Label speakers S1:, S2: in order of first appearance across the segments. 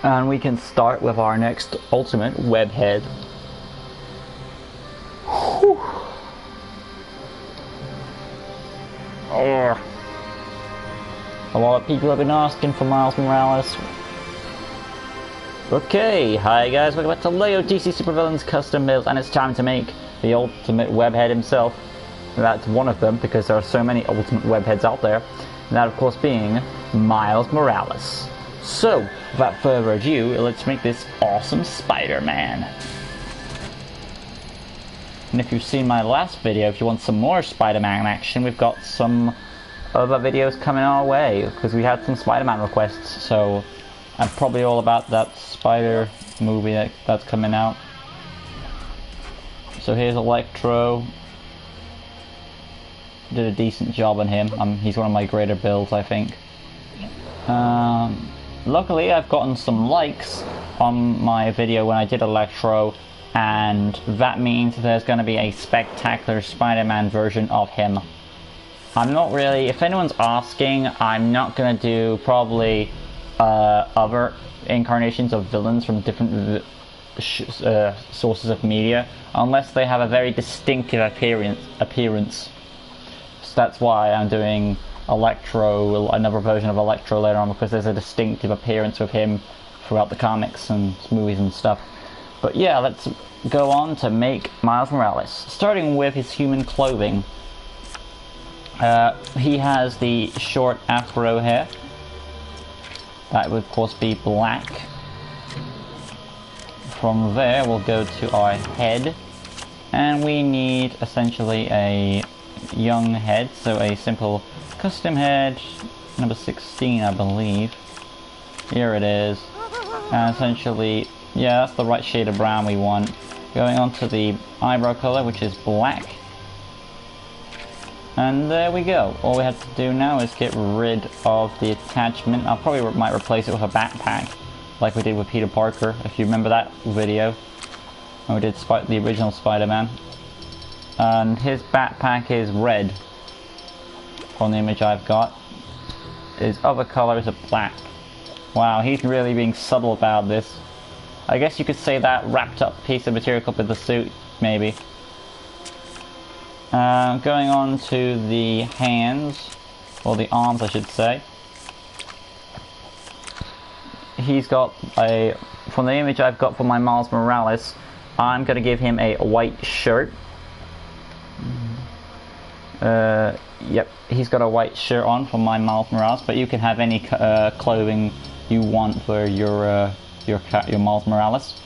S1: And we can start with our next ultimate web head. Whew. Oh. A lot of people have been asking for Miles Morales. Okay, hi guys, welcome back to LEGO DC Supervillains Custom Build, and it's time to make the ultimate webhead himself. That's one of them, because there are so many ultimate webheads out there. And that, of course, being Miles Morales. So, without further ado, let's make this awesome Spider-Man. And if you've seen my last video, if you want some more Spider-Man action, we've got some other videos coming our way, because we had some Spider-Man requests, so I'm probably all about that Spider movie that's coming out. So here's Electro. Did a decent job on him. He's one of my greater builds, I think. Luckily, I've gotten some likes on my video when I did Electro, and that means there's going to be a spectacular Spider-Man version of him. I'm not really, if anyone's asking, I'm not going to do probably other incarnations of villains from different sources of media, unless they have a very distinctive appearance. So that's why I'm doing Electro, another version of Electro later on, because there's a distinctive appearance with him throughout the comics and movies and stuff. But yeah, let's go on to make Miles Morales, starting with his human clothing. He has the short afro hair. That would of course be black. From there we'll go to our head, and we need essentially a young head, so a simple custom head, number 16 I believe. Here it is. And essentially, yeah, that's the right shade of brown we want. Going on to the eyebrow color, which is black. And there we go. All we have to do now is get rid of the attachment. I probably might replace it with a backpack, like we did with Peter Parker, if you remember that video when we did the original Spider-Man. And his backpack is red on the image I've got. His other colors are black. Wow, he's really being subtle about this. I guess you could say that wrapped up piece of material could be the suit, maybe. Going on to the hands, or the arms I should say. He's got a, from the image I've got for my Miles Morales, I'm going to give him a white shirt. Yep, he's got a white shirt on for my Miles Morales, but you can have any clothing you want for your Miles Morales.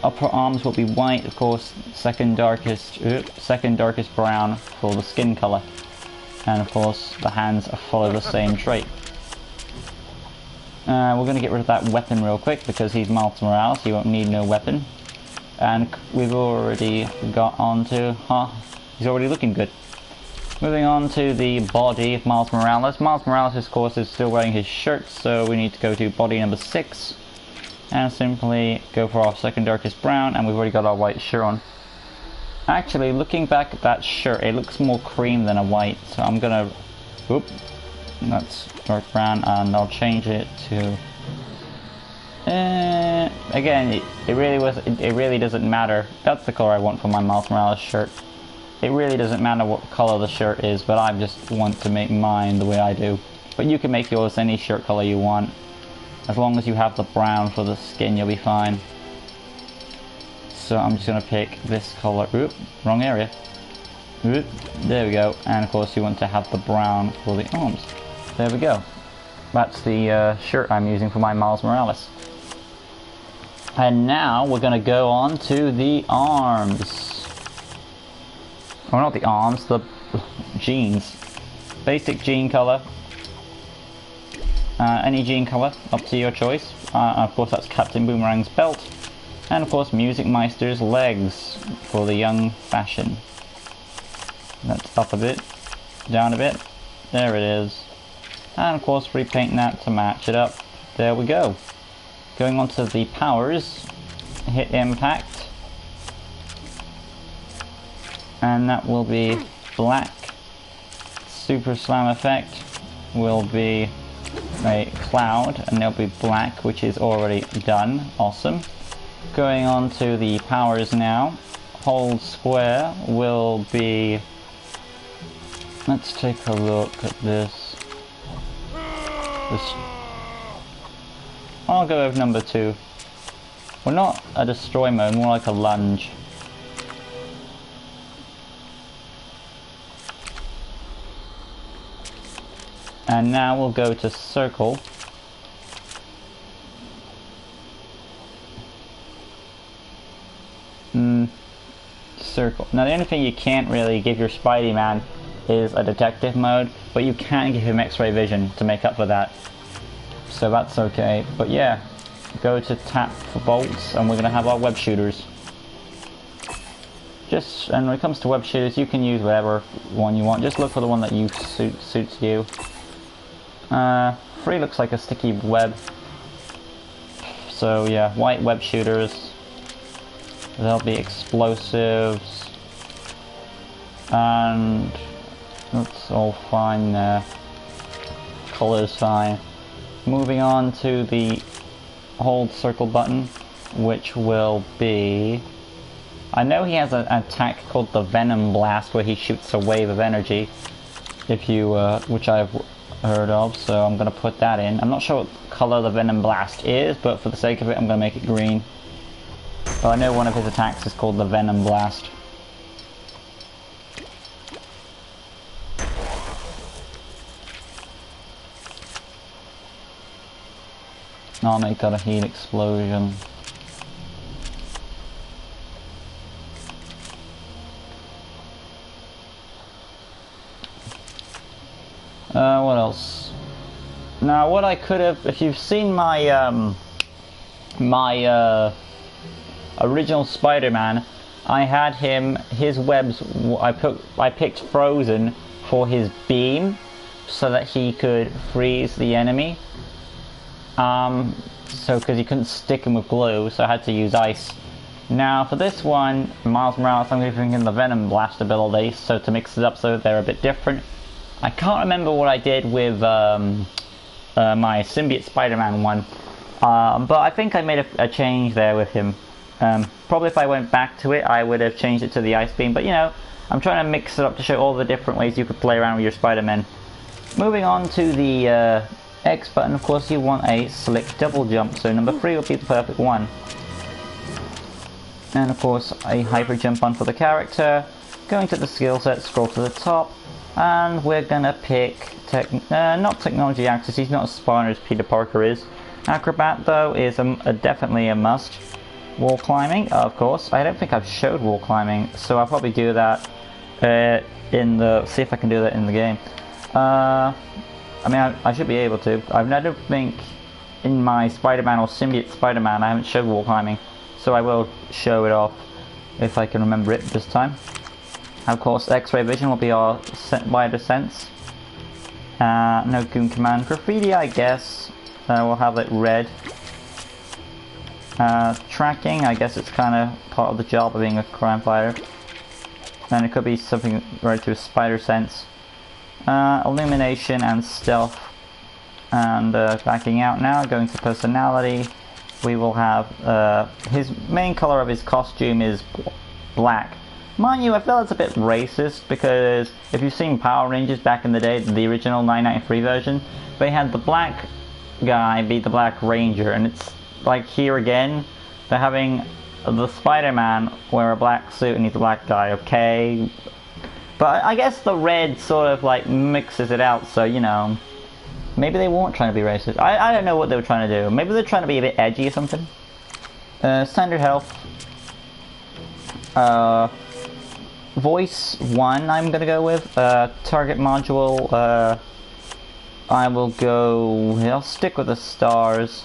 S1: Upper arms will be white, of course. Second darkest brown for the skin color, and of course the hands follow the same trait. We're going to get rid of that weapon real quick because he's Miles Morales. He won't need no weapon. And we've already got onto, he's already looking good. Moving on to the body of Miles Morales. Miles Morales, of course, is still wearing his shirt, so we need to go to body number 6. And simply go for our second darkest brown, and we've already got our white shirt on. Actually, looking back at that shirt, it looks more cream than a white, so I'm gonna, that's dark brown, and I'll change it to, again, it really doesn't matter. That's the color I want for my Miles Morales shirt. It really doesn't matter what color the shirt is, but I just want to make mine the way I do. But you can make yours any shirt color you want. As long as you have the brown for the skin, you'll be fine. So I'm just going to pick this color. Oop, wrong area. Oop, there we go. And of course you want to have the brown for the arms. There we go. That's the shirt I'm using for my Miles Morales. And now we're going to go on to the arms. Or not the arms, the jeans. Basic jean color. Any jean color, up to your choice. Of course that's Captain Boomerang's belt. And of course Music Meister's legs for the young fashion. That's up a bit, down a bit. There it is. And of course repaint that to match it up. There we go. Going on to the powers. Hit impact. And that will be black. Super slam effect will be a cloud, and they'll be black, which is already done. Awesome. Going on to the powers now. Hold square will be... Let's take a look at this. I'll go with number 2. Well, not a destroy mode, more like a lunge. And now we'll go to circle. Circle. Now the only thing you can't really give your Spidey-Man is a detective mode, but you can give him X-ray vision to make up for that. So that's okay. But yeah, go to tap for bolts, and we're gonna have our web shooters. And when it comes to web shooters, you can use whatever one you want. Just look for the one that suits you. 3 looks like a sticky web. So yeah, white web shooters. There'll be explosives. And that's all fine there. Color's fine. Moving on to the hold circle button, which will be... I know he has an attack called the Venom Blast, where he shoots a wave of energy, if you, which I've heard of, so I'm gonna put that in. I'm not sure what color the Venom Blast is, but for the sake of it, I'm gonna make it green. But I know one of his attacks is called the Venom Blast. I'll make that a heat explosion. What else? Now, what I could have, if you've seen my original Spider-Man, I had him, his webs, I picked Frozen for his beam, so that he could freeze the enemy. Because he couldn't stick him with glue, so I had to use ice. Now for this one, Miles Morales, I'm giving him the Venom Blast ability, so to mix it up so they're a bit different. I can't remember what I did with my Symbiote Spider-Man one, but I think I made a change there with him. Probably if I went back to it, I would have changed it to the Ice Beam, but you know, I'm trying to mix it up to show all the different ways you could play around with your Spider-Man. Moving on to the X button, of course you want a slick double jump, so number 3 will be the perfect one. And of course a hyper jump on for the character. Going to the skill set, scroll to the top, and we're gonna pick not technology access, he's not as smart as Peter Parker is. Acrobat though is definitely a must. Wall climbing, of course. I don't think I've showed wall climbing, so I'll probably do that see if I can do that in the game. I mean, I should be able to. I don't think in my Spider-Man or Symbiote Spider-Man I haven't showed wall climbing, so I will show it off if I can remember it this time. Of course, X-ray vision will be our wider sense. No goon command. Graffiti, I guess. We'll have it red. Tracking, I guess it's kind of part of the job of being a crime fighter. And it could be something related to a spider sense. Illumination and stealth. And backing out now, going to personality. We will have his main color of his costume is black. Mind you, I feel it's a bit racist because if you've seen Power Rangers back in the day, the original 1993 version, they had the black guy be the Black Ranger, and it's like here again, they're having the Spider-Man wear a black suit and he's a black guy, okay? But I guess the red sort of like mixes it out, so you know, maybe they weren't trying to be racist. I don't know what they were trying to do. Maybe they're trying to be a bit edgy or something. Standard health. Voice 1 I'm gonna go with. Target module, I'll stick with the stars.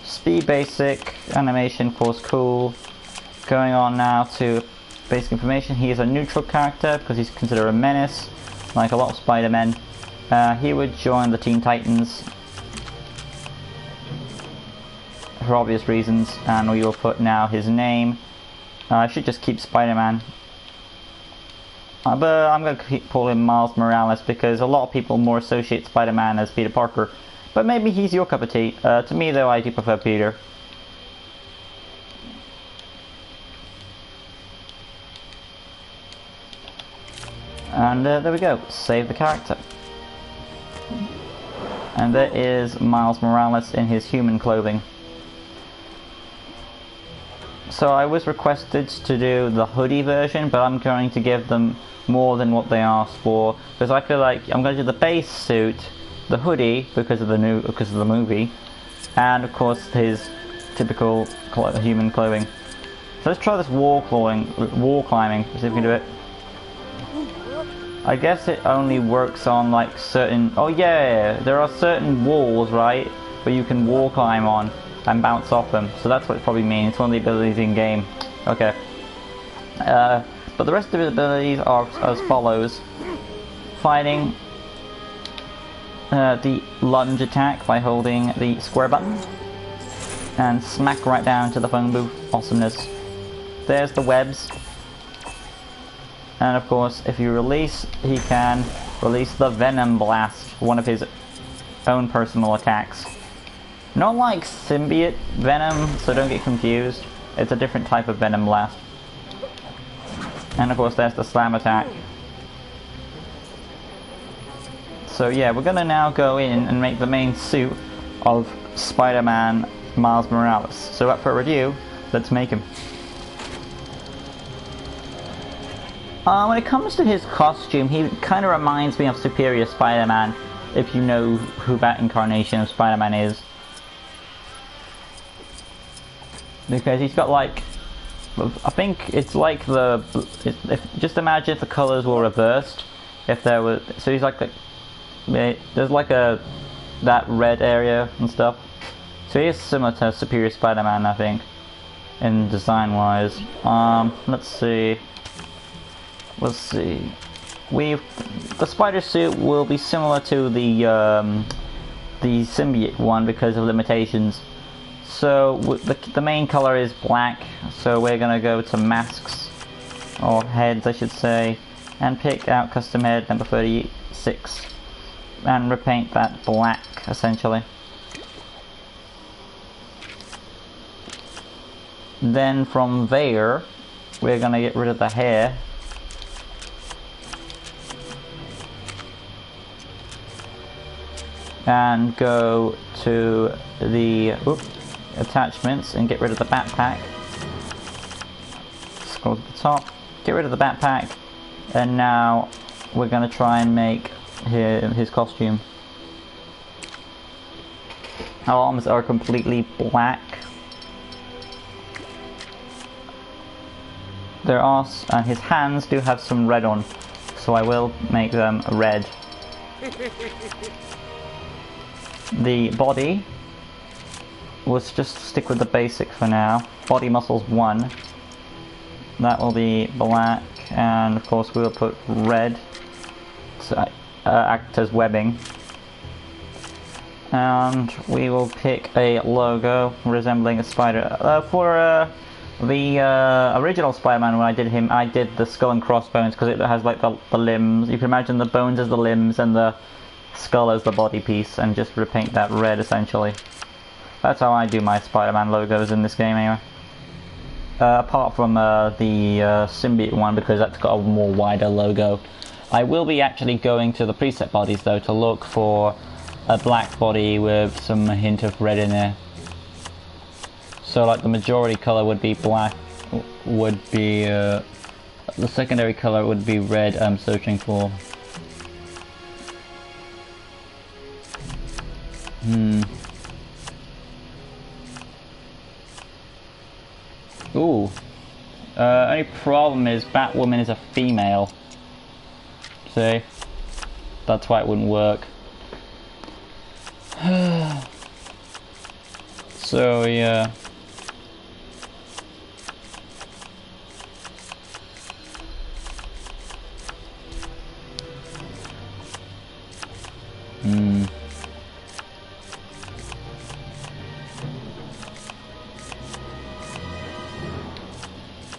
S1: Speed basic, animation of course cool. Going on now to basic information. He is a neutral character because he's considered a menace, like a lot of Spider-Men. He would join the Teen Titans for obvious reasons, and we will put now his name. I should just keep Spider-Man. But I'm going to call him Miles Morales because a lot of people more associate Spider-Man as Peter Parker. But maybe he's your cup of tea. To me though, I do prefer Peter. And there we go, save the character. And there is Miles Morales in his human clothing. So I was requested to do the hoodie version, but I'm going to give them more than what they asked for, because I feel like I'm going to do the base suit, the hoodie because of the movie, and of course his typical human clothing. So let's try this wall climbing, see if we can do it. I guess it only works on like certain... Oh yeah, there are certain walls, right, where you can wall climb on and bounce off them. So that's what it probably means. It's one of the abilities in game. Okay. But the rest of the abilities are as follows. Fighting the lunge attack by holding the square button. And smack right down to the phone booth. Awesomeness. There's the webs. And of course, if you release, he can release the Venom Blast, one of his own personal attacks. Not like symbiote venom, so don't get confused. It's a different type of Venom Blast. And of course, there's the slam attack. So yeah, we're gonna now go in and make the main suit of Spider-Man Miles Morales. So up for a review, let's make him. When it comes to his costume, he kind of reminds me of Superior Spider-Man, if you know who that incarnation of Spider-Man is. Because he's got like, I think it's like just imagine if the colours were reversed. If there was, so he's like there's like that red area and stuff. So he is similar to Superior Spider-Man, I think, in design-wise. Let's see. The spider suit will be similar to the symbiote one because of limitations. So the main color is black, so we're gonna go to masks, or heads I should say, and pick out custom head number 36 and repaint that black essentially. Then from there we're gonna get rid of the hair. And go to the attachments and get rid of the backpack. Scroll to the top, get rid of the backpack, and now we're going to try and make his costume. Our arms are completely black. And his hands do have some red on, so I will make them red. The body, let's just stick with the basic for now. Body muscles 1. That will be black, and of course we will put red to act as webbing. And we will pick a logo resembling a spider. For the original Spider-Man, when I did him, I did the skull and crossbones because it has like the limbs. You can imagine the bones as the limbs and the skull as the body piece, and just repaint that red essentially. That's how I do my Spider-Man logos in this game anyway. Apart from the symbiote one, because that's got a more wider logo. I will be actually going to the preset bodies though to look for a black body with some hint of red in there. So like the majority color would be black, would be the secondary color would be red. I'm searching for. Ooh. Only problem is Batwoman is a female. See? That's why it wouldn't work. So, yeah.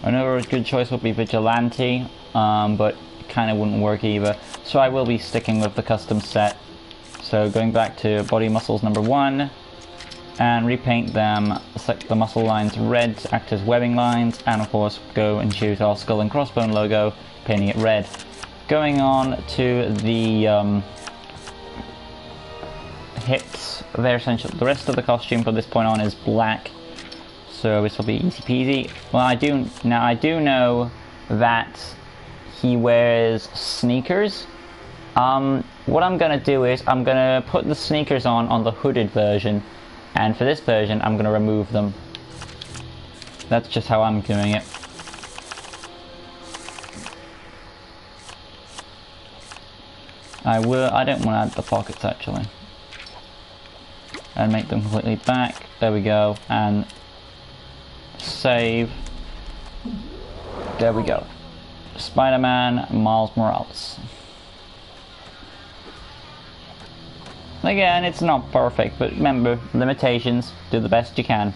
S1: Another good choice would be Vigilante, but it kind of wouldn't work either. So I will be sticking with the custom set. So going back to body muscles number 1 and repaint them, select the muscle lines red to act as webbing lines, and of course go and choose our skull and crossbone logo, painting it red. Going on to the hips, they're essentially, the rest of the costume from this point on is black, so this will be easy peasy. Well, I do know that he wears sneakers. What I'm gonna do is I'm gonna put the sneakers on the hooded version, and for this version I'm gonna remove them. That's just how I'm doing it. I don't want to add the pockets actually. And make them completely back. There we go. And save. There we go. Spider-Man, Miles Morales. Again, it's not perfect, but remember, limitations, do the best you can.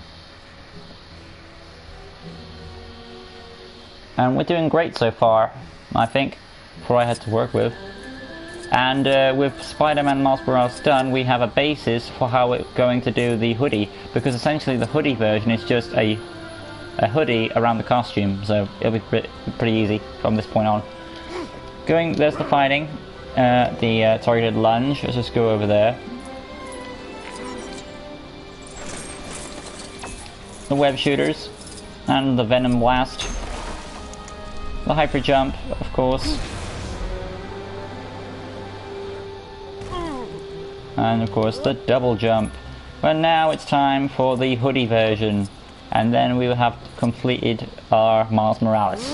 S1: And we're doing great so far, I think, for what I had to work with. And with Spider-Man Miles Morales done, we have a basis for how we're going to do the hoodie, because essentially the hoodie version is just a hoodie around the costume, so it'll be pretty easy from this point on. There's the fighting, the targeted lunge. Let's just go over there. The web shooters, and the venom blast. The hyper jump, of course. And of course the double jump. But now it's time for the hoodie version, and then we will have completed our Miles Morales.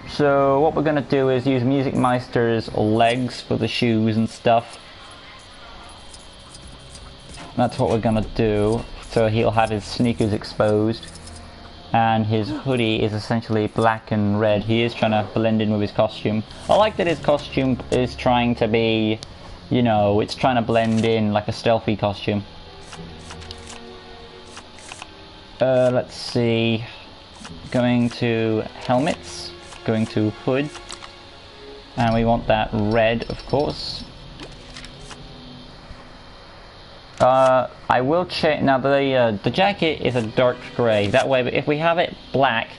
S1: So what we're gonna do is use Music Meister's legs for the shoes and stuff. That's what we're gonna do. So he'll have his sneakers exposed. And his hoodie is essentially black and red. He is trying to blend in with his costume. I like that his costume is trying to be, you know, it's trying to blend in like a stealthy costume. Let's see. Going to helmets. Going to hood. And we want that red, of course. I will check now. The jacket is a dark grey. That way, if we have it black,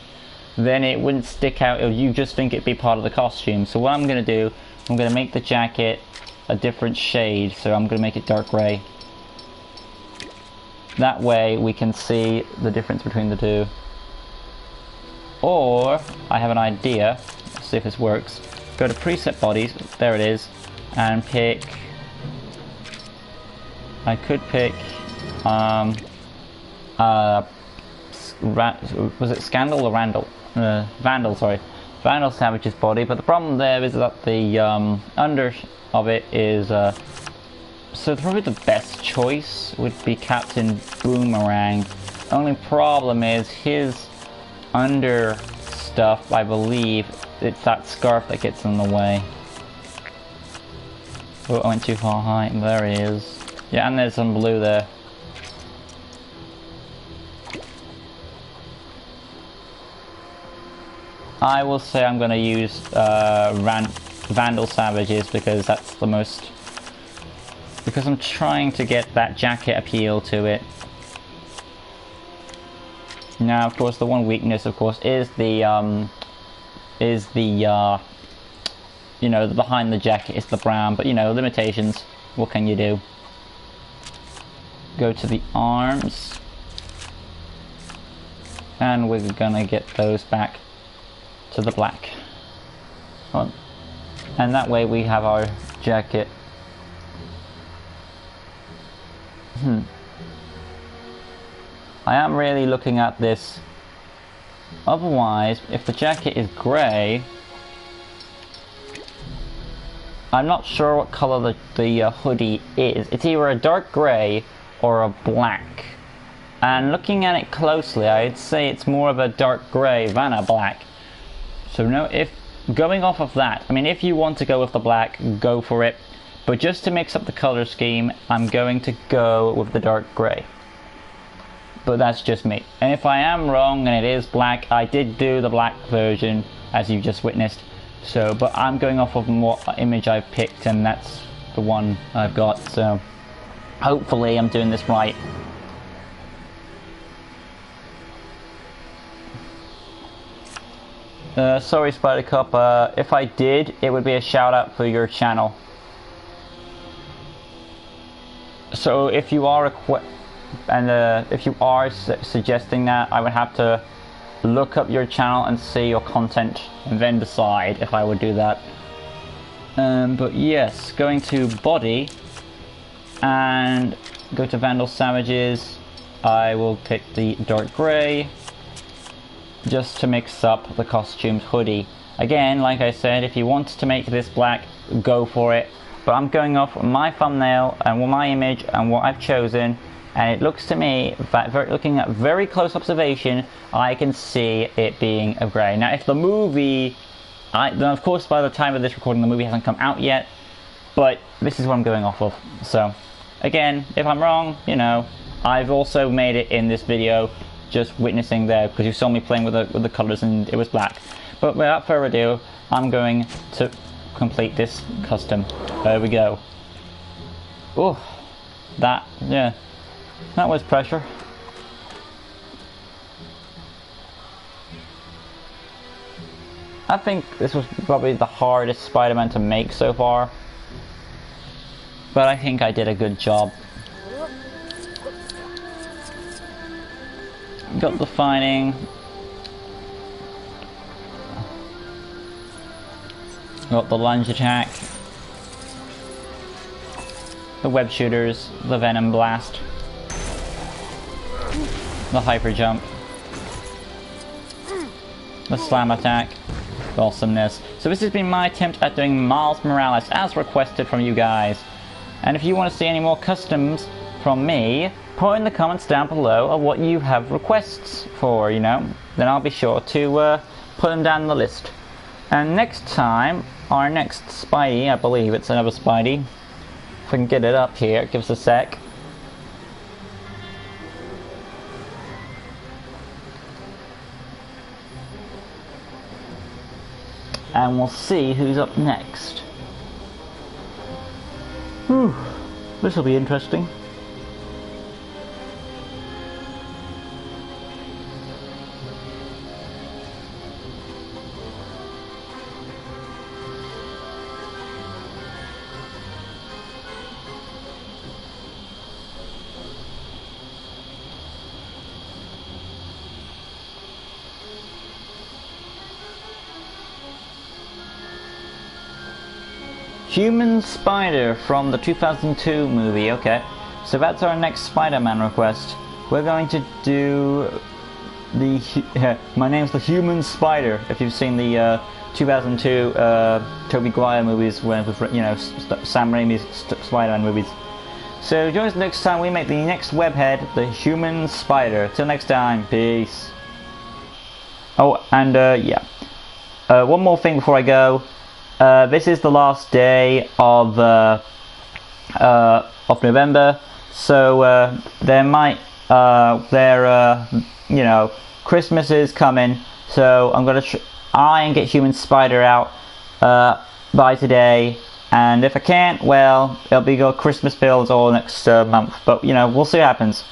S1: then it wouldn't stick out. You just think it'd be part of the costume. So what I'm gonna do, I'm gonna make the jacket a different shade. So I'm gonna make it dark grey. That way we can see the difference between the two. Or I have an idea. Let's see if this works. Go to preset bodies. There it is, and pick. I could pick, was it Scandal or Randall? Vandal, sorry. Vandal Savage's body, but the problem there is that the under of it is, so probably the best choice would be Captain Boomerang. Only problem is his under stuff, I believe, it's that scarf that gets in the way. Oh, I went too far high, there he is. Yeah, and there's some blue there. I will say I'm going to use Vandal Savages because that's the most... Because I'm trying to get that jacket appeal to it. Now, of course, the one weakness, of course, is the you know, the behind the jacket is the brown, but you know, limitations. What can you do? Go to the arms, and we're gonna get those back to the black. And that way we have our jacket. I am really looking at this. Otherwise, if the jacket is grey, I'm not sure what colour the hoodie is. It's either a dark grey or a black. And looking at it closely, I'd say it's more of a dark grey than a black. So no, if going off of that, I mean, if you want to go with the black, go for it. But just to mix up the colour scheme, I'm going to go with the dark grey. But that's just me. And if I am wrong and it is black, I did do the black version as you just witnessed. So, but I'm going off of what image I've picked, and that's the one I've got. So hopefully I'm doing this right. Sorry, Spider Cop. If I did, it would be a shout out for your channel. So if you are suggesting that, I would have to look up your channel and see your content, and then decide if I would do that. But yes, going to body and go to Vandal Savages. I will pick the dark grey, just to mix up the costume's hoodie. Again, like I said, if you want to make this black, go for it. But I'm going off my thumbnail and my image and what I've chosen, and it looks to me that looking at very close observation, I can see it being a grey. Now, if the movie, then of course by the time of this recording, the movie hasn't come out yet, but this is what I'm going off of. So, again, if I'm wrong, you know, I've also made it in this video, just witnessing there, because you saw me playing with the colours and it was black. But without further ado, I'm going to complete this custom. There we go. Oh, that was pressure. I think this was probably the hardest Spider-Man to make so far, but I think I did a good job. Got the fining. Got the lunge attack. The web shooters. The venom blast. The hyper jump. The slam attack. The awesomeness. So this has been my attempt at doing Miles Morales as requested from you guys. And if you want to see any more customs from me, put in the comments down below of what you have requests for, you know. Then I'll be sure to put them down the list. And next time, our next Spidey, I believe it's another Spidey. If I can get it up here, give us a sec. And we'll see who's up next. Whew, this'll be interesting. Human Spider from the 2002 movie, okay. So that's our next Spider-Man request. We're going to do the... my name's the Human Spider, if you've seen the 2002 Tobey Maguire movies, with, you know, Sam Raimi's Spider-Man movies. So join us next time we make the next webhead, the Human Spider. Till next time, peace. Oh, and yeah. One more thing before I go. This is the last day of November, so there might you know, Christmas is coming, so I'm gonna try and get Human Spider out by today, and if I can't, well, it'll be Christmas builds all next month, but you know, we'll see what happens.